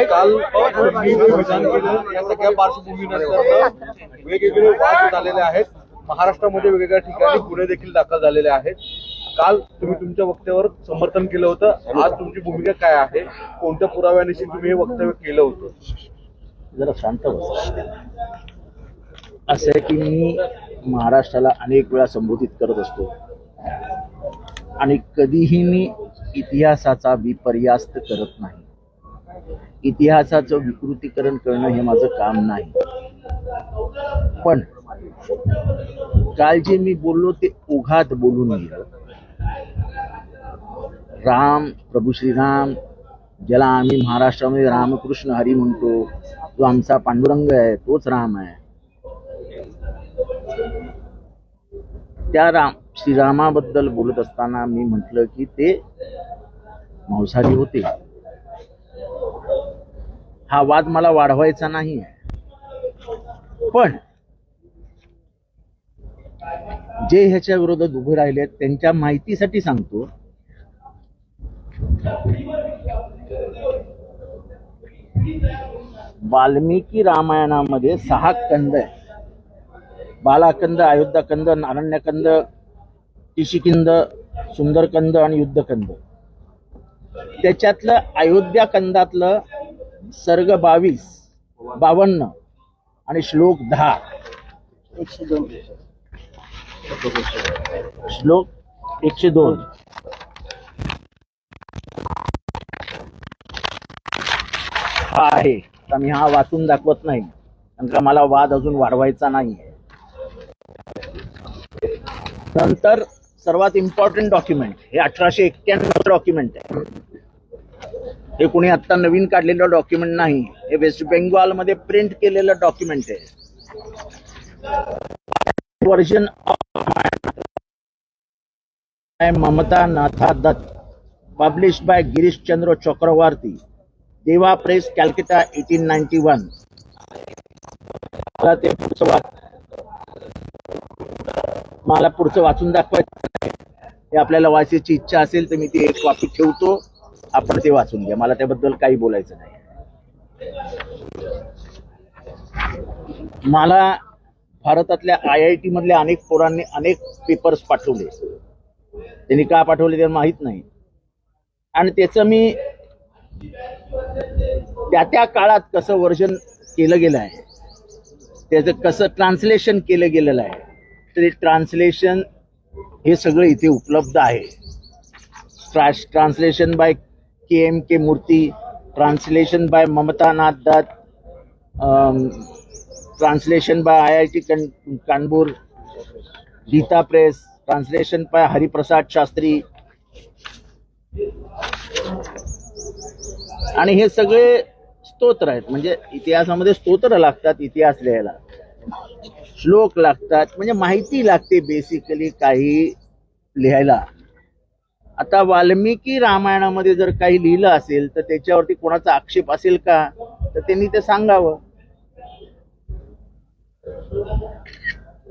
काल विधान केलं या सगळ्या पार्श्वभूमीनंतर वेगवेगळे वाद झालेले आहेत. महाराष्ट्रामध्ये वेगवेगळ्या ठिकाणी गुन्हे देखील दाखल झालेले आहेत. काल तुम्ही तुमच्या वक्तव्यावर समर्थन केलं होतं. आज तुमची भूमिका काय आहे? कोणत्या पुराव्यानिशी तुम्ही हे वक्तव्य केलं होतं? जरा शांत बस. असं आहे की मी महाराष्ट्राला अनेक वेळा संबोधित करत असतो आणि कधीही मी इतिहासाचा विपर्यास्त करत नाही. इतिहासाचं विकृतीकरण करणं हे माझं काम नाही. पण काल जे मी बोललो ते ओघात बोलून गेलो. राम, प्रभू श्रीराम, ज्याला आम्ही महाराष्ट्रामध्ये रामकृष्ण हरी म्हणतो, जो आमचा पांडुरंग आहे तोच राम आहे, त्या श्रीरामाबद्दल बोलत असताना मी म्हटलं की ते मांसाहारी होते. हा वाद मला वाढवायचा नाही आहे. पण जे ह्याच्या विरोधात उभे राहिले त्यांच्या माहितीसाठी सांगतो. वाल्मिकी रामायणामध्ये 6 कंद आहे. बालाकंद, अयोध्याकंद, नारण्यकंद, ऋषिकिंद, सुंदरकंद आणि युद्धकंद. त्याच्यातलं अयोध्याकंदातलं सर्ग 52 आणि श्लोक 10, श्लोक 102 हा आहे. तर मी हा वाचून दाखवत नाही कारण का मला वाद अजून वाढवायचा नाही. नंतर सर्वात इम्पॉर्टंट डॉक्युमेंट हे 1891 डॉक्युमेंट आहे. हे कोणी आता नवीन काढलेलं डॉक्युमेंट नाही. हे वेस्ट बेंगॉल मध्ये प्रिंट केलेलं डॉक्युमेंट आहे. वर्जन ममता नाथा दत्त, पब्लिश्ड बाय गिरीश चंद्र चक्रवर्ती, देवा प्रेस, कॅलकटा, 1891. मला पुढचं वाचून दाखवायचं. हे आपल्याला वाचायची इच्छा असेल तर मी ती एक कॉपी ठेवतो, आपण ते वाचून घ्या. मला त्याबद्दल काही बोलायचं नाही. मला भारतातल्या IIT मधल्या अनेक पोरांनी अनेक पेपर्स पाठवले. त्यांनी का पाठवले ते माहित नाही. आणि त्याचं मी त्या काळात कसं वर्जन केलं गेलं आहे, त्याचं कसं ट्रान्सलेशन केलं गेलेलं आहे, तर ट्रान्सलेशन हे सगळं इथे उपलब्ध आहे. Translation by KMK Murthy, translation by Mamata Nath Dutt, translation by IIT Kanpur, Gita press, translation by Hariprasad Shastri. आणि हे सगळे स्तोत्र आहेत. म्हणजे इतिहासामध्ये स्तोत्र लागतात इतिहास लिहायला, श्लोक लागतात, म्हणजे माहिती लागते बेसिकली काही लिहायला. आता वाल्मिकी रामायणामध्ये जर काही लिहिलं असेल तर त्याच्यावरती कोणाचा आक्षेप असेल का, तर त्यांनी ते सांगावं.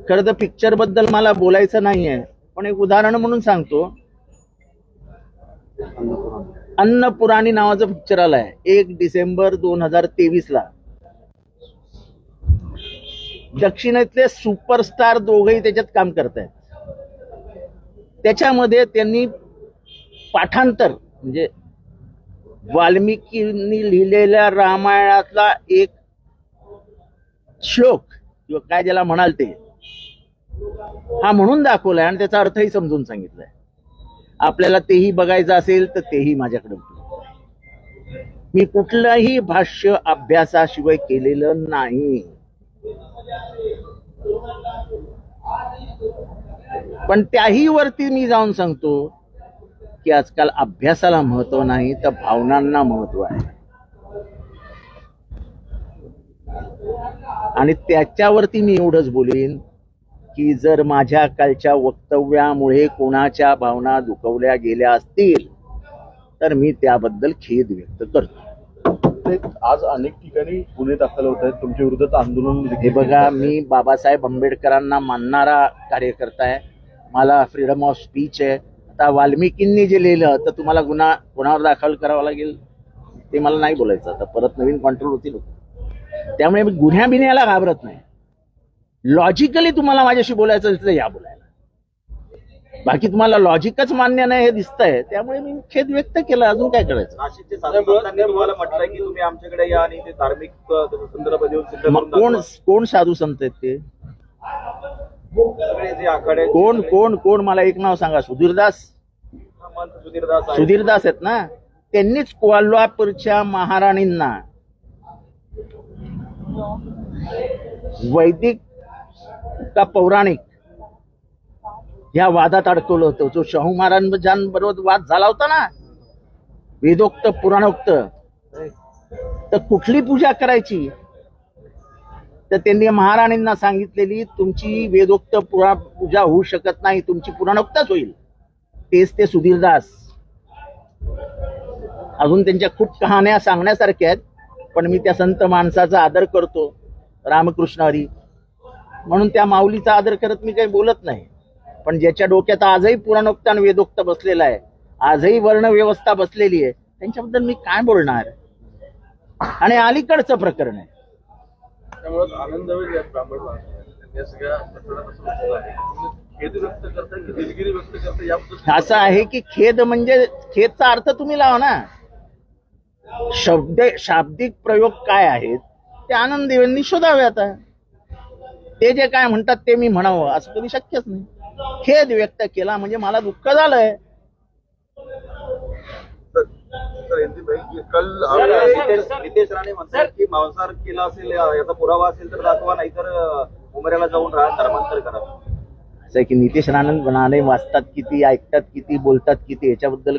खरं तर पिक्चर बद्दल मला बोलायचं नाहीये, पण एक उदाहरण म्हणून सांगतो. अन्नपुराणी नावाचं पिक्चर आलाय 1 डिसेंबर 2023 ला. दक्षिणेतले सुपरस्टार दोघेही त्याच्यात काम करतायत. त्याच्यामध्ये त्यांनी पाठांतर म्हणजे वाल्मिकींनी लिहिलेल्या रामायणातला एक श्लोक किंवा काय ज्याला म्हणाल ते हा म्हणून दाखवलाय आणि त्याचा अर्थही समजून सांगितलाय. आपल्याला तेही बघायचं असेल तर तेही माझ्याकडे उपलब्ध. मी कुठलंही भाष्य अभ्यासाशिवाय केलेलं नाही. पण त्याही वरती मी जाऊन सांगतो की आजकाल अभ्यासाला महत्व नाही तर भावनांना महत्व आहे. आणि त्याच्यावरती मी एवढंच बोलेन की जर माझ्या कालच्या वक्तव्यामुळे कोणाच्या भावना दुखवल्या गेल्या असतील तर मी त्याबद्दल खेद व्यक्त करतो. आज अनेक ठिकाणी गुन्हे दाखल होत आहेत तुमच्या विरोधात आंदोलन. हे बघा, मी बाबासाहेब आंबेडकरांना मानणारा कार्यकर्ता आहे. मला फ्रीडम ऑफ स्पीच आहे. आता वाल्मिकींनी जे लिहिलं तर तुम्हाला गुन्हा कोणावर दाखल करावा लागेल ते मला नाही बोलायचं. आता परत नवीन कंट्रोल होतील. त्यामुळे मी गुन्ह्या बिन्ह्याला घाबरत नाही. लॉजिकली तुम्हाला माझ्याशी बोलायचं असेल तर या बोलायला. बाकी तुम्हाला लॉजिकच मान्य नाही हे दिसतंय, त्यामुळे मी खेद व्यक्त केला. अजून काय करायचं. नाशिकचे साधूंनी तुम्हाला म्हटलंय की तुम्ही आमच्याकडे या आणि ते धार्मिक संदर्भ देऊन सिद्ध करून कोण दाखवा. कोण साधू संत आहेत ते? सगळे जे आखाडे कोण कोण कोण मला एक नाव सांगा. सुधीरदास मंत सुधीरदास आहेत. सुधीरदास आहेत ना. त्यांनीच कोल्हापूरच्या महाराणींना वैदिक का पौराणिक या वादात अडकवलं होतं. जो शाहू महाराजांबरोबर वाद झाला होता ना, वेदोक्त पुराणोक्त, तर कुठली पूजा करायची तर त्यांनी महाराणींना सांगितलेली तुमची वेदोक्त पूजा होऊ शकत नाही, तुमची पुराणोक्तच होईल. तेच ते सुधीरदास. अजून त्यांच्या खूप कहाण्या सांगण्यासारख्या आहेत, पण मी त्या संत माणसाचा आदर करतो, रामकृष्ण हरी, म्हणून त्या माऊलीचा आदर करत मी काही बोलत नाही. पण ज्याच्या डोक्यात आजही पुराणोक्त आणि वेदोक्त बसलेला आहे, आजही वर्ण व्यवस्था बसलेली आहे, त्यांच्याबद्दल मी काय बोलणार. आणि अलीकडचं प्रकरण आहे. त्यामुळे आनंद होईल या ब्राह्मण या सगळ्या प्रकरणात असं म्हटलं आहे. खेद व्यक्त करता की दिलगिरी व्यक्त करता याबद्दल असं आहे की खेद म्हणजे खेदचा अर्थ तुम्ही लावा ना. शाब्दिक प्रयोग काय आहेत ते आनंद देवांनी शोधावे. आता ते जे काय म्हणतात ते मी म्हणावं असं कधी शक्यच नाही. खेद व्यक्त केला म्हणजे मला दुःख झालंय. नितेश राणे म्हणतात की मांसाहार केला असेल याचा पुरावा असेल तर दाखवा, नाहीतर उमऱ्याला जाऊन धर्मांतर करा. असं आहे की नितेश राणे वाचतात किती, ऐकतात किती, बोलतात किती, याच्याबद्दल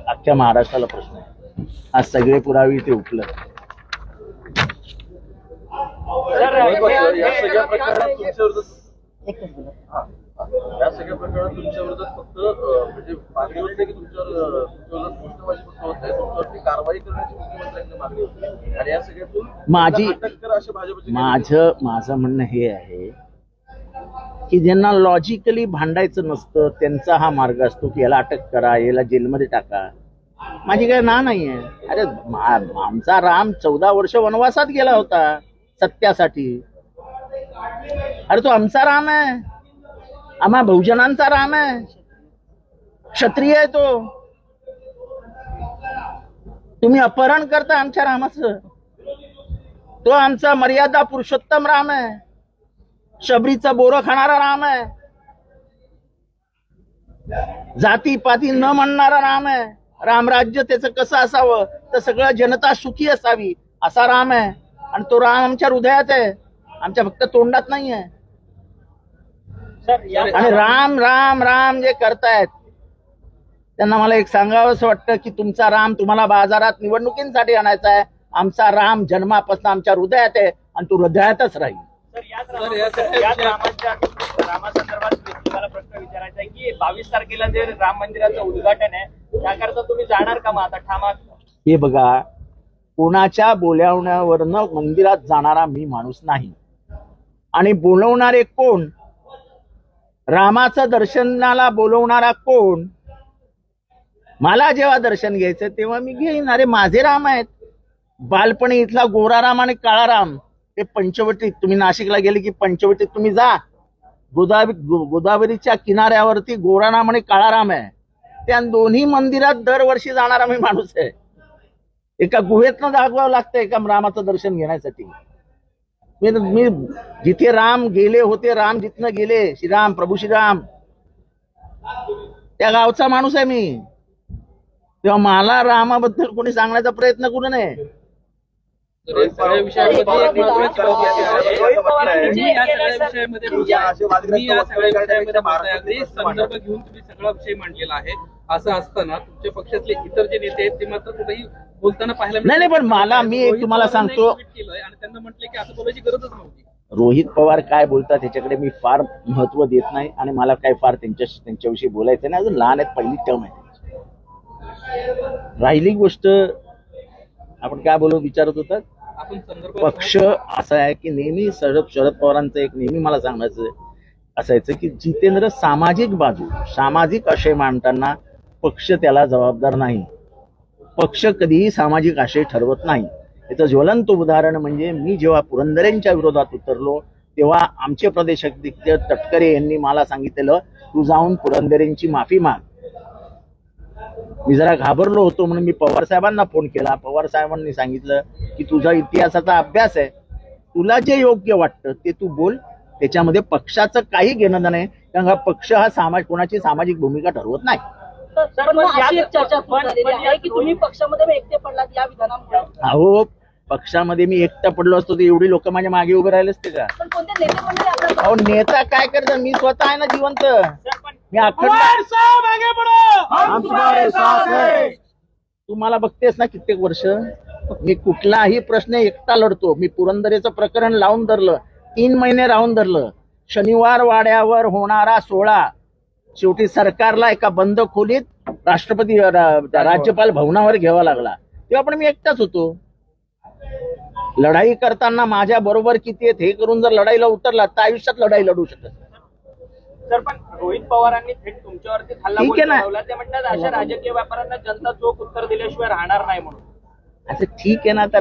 अख्ख्या महाराष्ट्राला प्रश्न आहे. आज सगळे पुरावे ते उपलब्ध. या सगळ्या प्रकरणात तुमच्या विरोधात फक्त म्हणजे मागणी होती की तुमच्यावर घोषणाबाजी होत नाही, तुमच्यावरती कारवाई करण्याची मुख्यमंत्र्यांची मागणी होती. आणि या सगळ्यातून माझी अटक करा असे भाजपचे माझं म्हणणं हे आहे की ज्यांना लॉजिकली भांडायचं नसतं त्यांचा हा मार्ग असतो की याला अटक करा, याला जेलमध्ये टाका. माझी काय ना नाहीये. अरे आमचा राम 14 वर्ष वनवासात गेला होता सत्यासाठी. अरे तो आमचा राम आहे, आम्हा बहुजनांचा राम आहे, क्षत्रिय आहे तो. तुम्ही अपहरण करता आमच्या रामाचं. तो आमचा मर्यादा पुरुषोत्तम राम आहे, शबरीचं बोरं खाणारा राम आहे, जाती पाती न म्हणणारा राम आहे. रामराज्य त्याचं कसं असावं तर सगळं जनता सुखी असावी असा राम आहे. आणि तो राम आमच्या हृदयात आहे, आमच्या फक्त तोंडात नाही आहे. आणि राम राम राम जे करतायत त्यांना मला एक सांगावं असं वाटतं की तुमचा राम तुम्हाला बाजारात निवडणुकींसाठी आणायचा आहे. आमचा राम जन्मापासून आमच्या हृदयात आहे आणि तो हृदयातच राहील. रामासंदर्भात मला प्रश्न विचारायचा आहे की 22 तारखेला जे राम मंदिराचं उद्घाटन आहे त्याकरता तुम्ही जाणार का? मग आता ठामात हे बघा, कोणाच्या बोलावण्यावरनं मंदिरात जाणारा मी माणूस नाही. आणि बोलवणारे कोण, रामाचं दर्शनाला बोलवणारा कोण, मला जेव्हा दर्शन घ्यायचं तेव्हा मी घेईन. अरे माझे राम आहेत. बालपणी इथला गोरा राम आणि काळा राम हे पंचवटीत, तुम्ही नाशिकला गेले की पंचवटीत तुम्ही जा, गोदावरीच्या किनाऱ्यावरती गोरा राम आणि काळा राम आहे. त्या दोन्ही मंदिरात दरवर्षी जाणारा मी माणूस आहे. एका गुहेतनं दाखवावं लागतं एका रामाचं दर्शन घेण्यासाठी. मी जिथे राम गेले होते, राम जिथनं गेले, श्रीराम प्रभू श्रीराम, त्या गावचा माणूस आहे मी. तेव्हा मला रामाबद्दल कोणी सांगण्याचा प्रयत्न करू नये. संदर्भ घेऊन तुम्ही सगळा विषय मांडलेला आहे. असं असताना तुमच्या पक्षातले इतर जे नेते आहेत ते मात्र कुठेही बोलताना पाहायला नाही, पण मला मी एक तुम्हाला सांगतो, आणि त्यांना म्हटलं की असं बोलायची गरजच नव्हती. रोहित पवार काय बोलतात त्याच्याकडे मी फार महत्व देत नाही आणि मला काय फार त्यांच्याविषयी बोलायचं नाही. अजून लहान आहेत, पहिली टर्म आहे. राहिली गोष्ट आपण काय विचारत होतात. आपण संदर्भ पक्ष असा आहे की नेहमी शरद पवारांचं एक नेहमी मला सांगायचं असायचं की जितेंद्र सामाजिक बाजू, सामाजिक आशय मांडताना पक्ष त्याला जबाबदार नाही. पक्ष कधीही सामाजिक आशय ठरवत नाही. याचं ज्वलंत उदाहरण म्हणजे मी जेव्हा पुरंदरेंच्या विरोधात उतरलो तेव्हा आमचे प्रदेशाध्यक्ष तटकरे यांनी मला सांगितलेलं, तू जाऊन पुरंदरेंची माफी माग. मी जरा घाबरलो होतो म्हणून मी पवार साहेबांना फोन केला. पवार साहेबांनी सांगितलं की तुझा इतिहासाचा अभ्यास आहे, तुला जे योग्य वाटतं ते तू बोल, त्याच्यामध्ये पक्षाचं काही घेणं नाही, कारण हा पक्ष हा कोणाची सामाजिक भूमिका ठरवत नाही. पण मग अशी एक चर्चा झालेली आहे की तुम्ही पक्षामध्ये एकटे पडलात या विधानामुळे. अहो, पक्षामध्ये मी एकटा पडलो असतो तर एवढी लोक माझ्या मागे उभे राहिले असते का? पण कोणते नेते मंडळी आपल्या अहो, नेता काय करतात? मी स्वतः आहे ना जिवंत. मी अखंड. तुम्हाला बघतेस ना कित्येक वर्ष मी कुठलाही प्रश्न एकटा लढतो. मी पुरंदरेचं प्रकरण लावून धरलं, 3 महिने राहून धरलं. शनिवार वाड्यावर होणारा सोहळा शेवटी सरकारला एका बंद खोलीत राज्यपाल भवनावर घ्यावा लागला, तेव्हा पण मी एकटाच होतो. लढाई करताना माझ्या बरोबर किती आहेत हे करून जर लढाईला उतरला तर आयुष्यात लढाई लढू शकत. सर, पण रोहित पवारांनी थेट तुमच्यावरती हल्ला ठीक आहे ना. बोलला. ते म्हणतात अशा राजकीय व्यापाऱ्यांना जनता चोख उत्तर दिल्याशिवाय राहणार नाही म्हणून. आता ठीक आहे ना, आता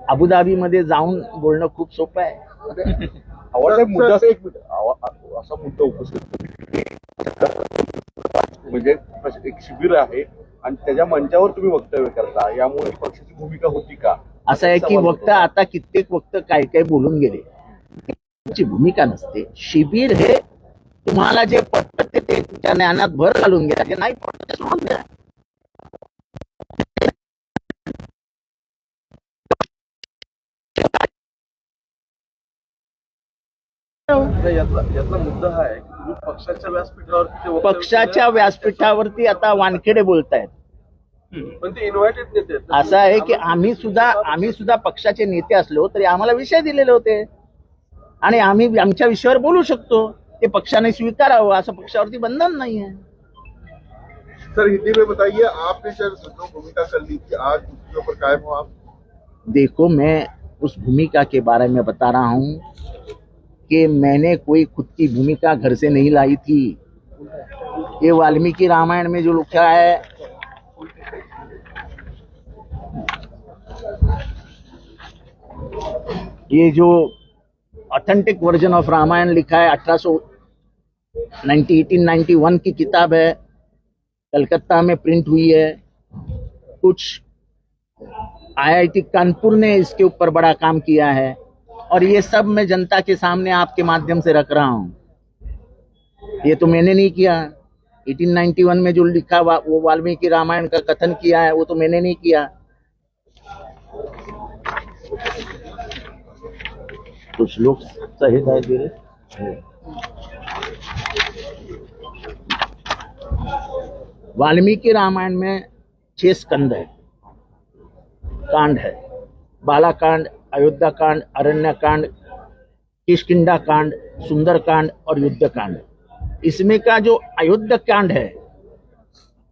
अबुधाबीमध्ये जाऊन बोलणं खूप सोपं आहे. आवडता मुद्दा असा एक असा मुद्दा उपस्थित म्हणजे एक शिबिर आहे आणि त्याच्या मंचावर तुम्ही वक्तव्य करता, यामुळे पक्षाची भूमिका होती का? असं आहे की वक्ता आता कित्येक वक्त काय काय बोलून गेले, त्याची भूमिका नसते. शिबिर हे तुम्हाला जे पटतं ते तुमच्या ज्ञानात भर घालून घ्या, जे नाही पटत ते सोडून द्या. यातला मुद्दा हा आहे की तुम्ही पक्षाच्या व्यासपीठावरती पक्षाच्या व्यासपीठावरती आता वानखेडे बोलतायत. पण ते इन्व्हायटेड नेते आहेत. असं आहे की आम्ही सुद्धा पक्षाचे नेते असलो तरी आम्हाला विषय दिलेले होते आणि आम्ही आमच्या विषयावर बोलू शकतो. ते पक्षाने स्वीकारावं असं पक्षावरती बंधन नाही है. सर, हिंदी में बताइए, आपने जो भूमिका कर ली थी, आज उसके ऊपर कायम हो आप? देखो, मैं उस भूमिका के बारे में बता रहा हूं कि मैंने कोई खुद की भूमिका घर से नहीं लाई थी. ये वाल्मीकि रामायण में जो लिखा है, ये जो ऑथेंटिक वर्जन ऑफ रामायण लिखा है 1891 की किताब है, कलकत्ता में प्रिंट हुई है. कुछ IIT कानपुर ने इसके ऊपर बड़ा काम किया है और ये सब मैं जनता के सामने आपके माध्यम से रख रहा हूं. ये तो मैंने नहीं किया. 1891 में जो लिखा वो वाल्मीकि रामायण का कथन किया है, वो तो मैंने नहीं किया. कुछ लोग सही दे रहे. वाल्मीकि रामायण में 6 स्कंद है, कांड है. बालाकांड, अयोध्या कांड, अरण्य कांड, किष्किंधा कांड, सुंदर कांड और युद्ध कांड. इसमें का जो अयोध्या कांड है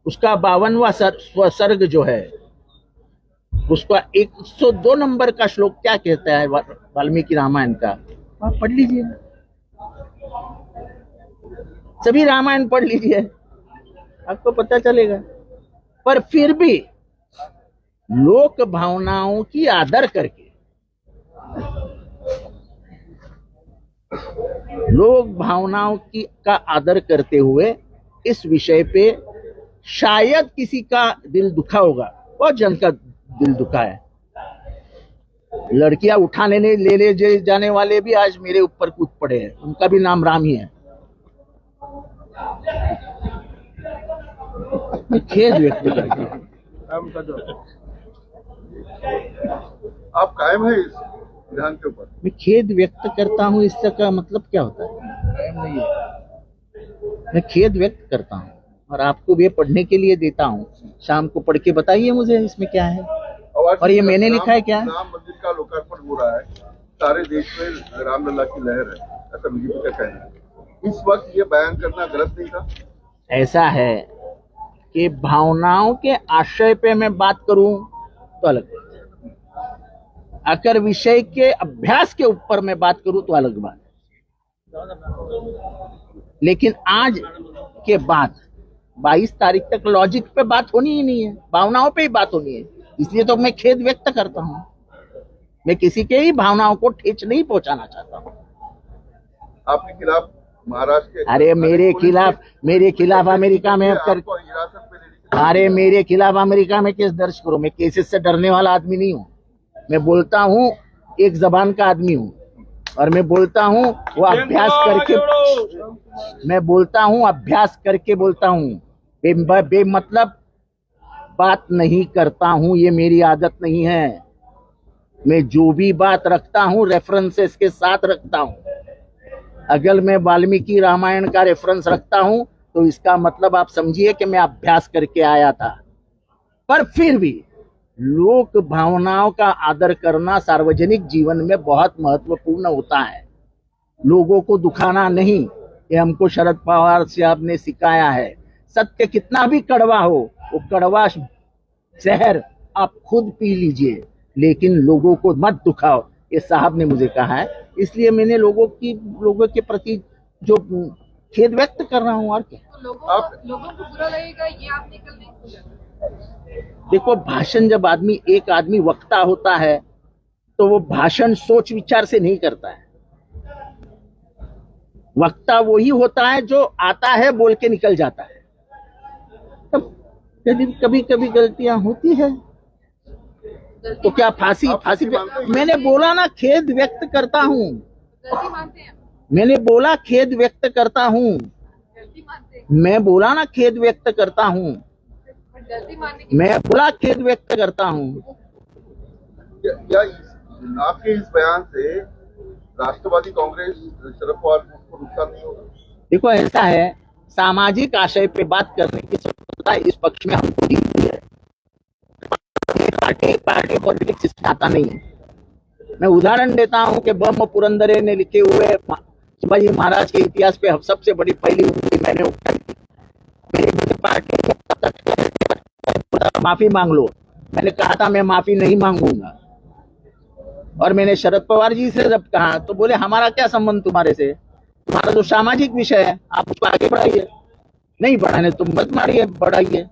उसका 52वां सर्ग जो है उसका 102 नंबर का श्लोक क्या कहता है वाल्मीकि रामायण का, आप पढ़ लीजिए. सभी रामायण पढ़ लीजिए, आपको पता चलेगा. पर फिर भी लोक भावनाओं की आदर करके, लोक भावनाओं की का आदर करते हुए इस विषय पे शायद किसी का दिल दुखा होगा. बहुत जन का दिल दुखा है. लड़कियां उठाने ले जाने वाले भी आज मेरे ऊपर कूद पड़े हैं, उनका भी नाम राम ही है. मैं खेद व्यक्त करता हूं. आप कायम है इस विधान के ऊपर? मैं खेद व्यक्त करता हूं, इसका मतलब क्या होता है? मैं खेद व्यक्त करता हूं और आपको भी पढ़ने के लिए देता हूं. शाम को पढ़ के बताइए मुझे इसमें क्या है. और ये मैंने लिखा है क्या? राम मंदिर का लोकार्पण हो रहा है, सारे देश में रामलला की लहर है, ऐसा बीजेपी का कहना है. इस वक्त ये बयान करना गलत नहीं था? ऐसा है कि भावनाओं के आशय पे मैं बात करूं तो अलग बात है, अगर विषय के अभ्यास के ऊपर मैं बात करूं तो अलग बात है. लेकिन आज के बाद 22 तारीख तक लॉजिक पे बात होनी ही नहीं है, भावनाओं पे ही बात होनी है। इसलिए तो मैं खेद व्यक्त करता हूँ। मैं किसी के ही भावनाओं को ठेच नहीं पहुंचाना चाहता हूँ। आपके खिलाफ महाराष्ट्र के अरे मेरे खिलाफ अमेरिका में आपको हिरासत में लेने के अरे मेरे खिलाफ अमेरिका में केस दर्ज करो। मैं केसेस से डरने वाला आदमी नहीं हूँ। मैं बोलता हूँ, एक जबान का आदमी हूँ, और मैं बोलता हूँ वो अभ्यास करके बोलता हूँ। बेमतलब बात नहीं करता हूँ, ये मेरी आदत नहीं है। मैं जो भी बात रखता हूँ रेफरेंसेस के साथ रखता हूँ। अगर मैं वाल्मीकि रामायण का रेफरेंस रखता हूँ तो इसका मतलब आप समझिए कि मैं अभ्यास करके आया था। पर फिर भी लोक भावनाओं का आदर करना सार्वजनिक जीवन में बहुत महत्वपूर्ण होता है। लोगों को दुखाना नहीं, ये हमको शरद पवार साहब ने सिखाया है। सत्य कितना भी कड़वा हो, वो कड़वा जहर आप खुद पी लीजिए, लेकिन लोगों को मत दुखाओ, ये साहब ने मुझे कहा है। इसलिए मैंने लोगों के प्रति जो खेद व्यक्त कर रहा हूँ। और क्या लोगों को बुरा लगेगा ये आपने कल नहीं बोला। देखो, भाषण जब एक आदमी वक्ता होता है तो वो भाषण सोच विचार से नहीं करता है। वक्ता वही होता है जो आता है, बोल के निकल जाता है। तब कभी कभी गलतियां होती है तो क्या फांसी मैंने बोला ना, खेद व्यक्त करता हूँ। गलती मानते हैं, मैंने बोला खेद व्यक्त करता हूँ। गलती मानते हैं, मैं बोला ना खेद व्यक्त करता हूँ। पर गलती मानने की मैं बोला खेद व्यक्त करता हूँ। क्या आपके इस बयान से राष्ट्रवादी कांग्रेस शरद पवार को नुकसान नहीं होगा? देखो, ऐसा है, सामाजिक आशय पे बात करने की स्वतंत्रता इस पक्ष में हमको दी हुई है। पार्टी पॉलिटिक्स इसमें आता नहीं है। मैं उदाहरण देता हूं कि ब्रह्म पुरंदरे ने लिखे हुए शिवाजी महाराज के इतिहास पे सबसे बड़ी पहली उंगली मैंने उठाई थी। मेरी पार्टी माफी मांग लो, मैंने कहा था मैं माफी नहीं मांगूंगा। और मैंने शरद पवार जी से जब कहा तो बोले हमारा क्या संबंध तुम्हारे से, तुम्हारा जो सामाजिक विषय है आप उसको आगे बढ़ाइए, नहीं बढ़ाने तुम मत मारिए, बढ़ाइए।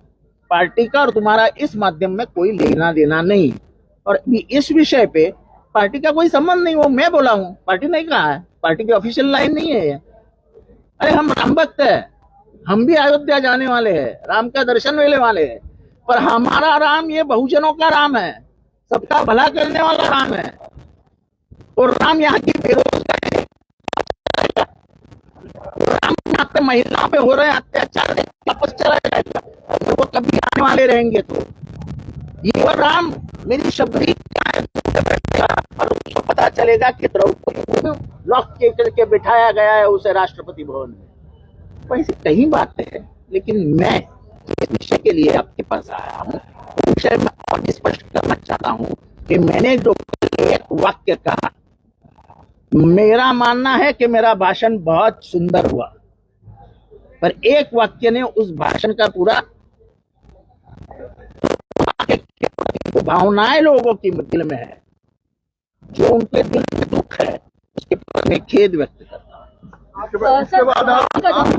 पार्टी का और तुम्हारा इस माध्यम में कोई लेना देना नहीं। और इस विषय पे पार्टी का कोई संबंध नहीं, वो मैं बोला हूँ, पार्टी नहीं कहा है। पार्टी की ऑफिशियल लाइन नहीं है ये। अरे हम राम भक्त है, हम भी अयोध्या जाने वाले हैं, राम का दर्शन लेने वाले हैं, पर हमारा राम ये बहुजनों का राम है, सबका भला करने वाला राम है। और राम यहाँ की बेरोजगारी, राम यहाँ पे महिलाओं पे हो रहे अत्याचार वापस चला जाएगा, अगर वो कभी आने वाले रहेंगे तो ये वो राम मेरी शबरी और उसको पता चलेगा कि द्रौपदी को लॉक करके बिठाया गया है उसे राष्ट्रपति भवन में। तो ऐसी कई बातें हैं, लेकिन मैं इस विषय के लिए आपके पास आया हूँ। विषय में और स्पष्ट करना चाहता हूँ कि मैंने जो एक वाक्य कहा, मेरा मानना है कि मेरा भाषण बहुत सुंदर हुआ, पर एक वाक्य ने उस भाषण का पूरा भावनाएं लोगों की दिल में है, जो उनके दिल में दुख है, उसके प्रति मैं खेद व्यक्त करता हूँ। इसके बाद आप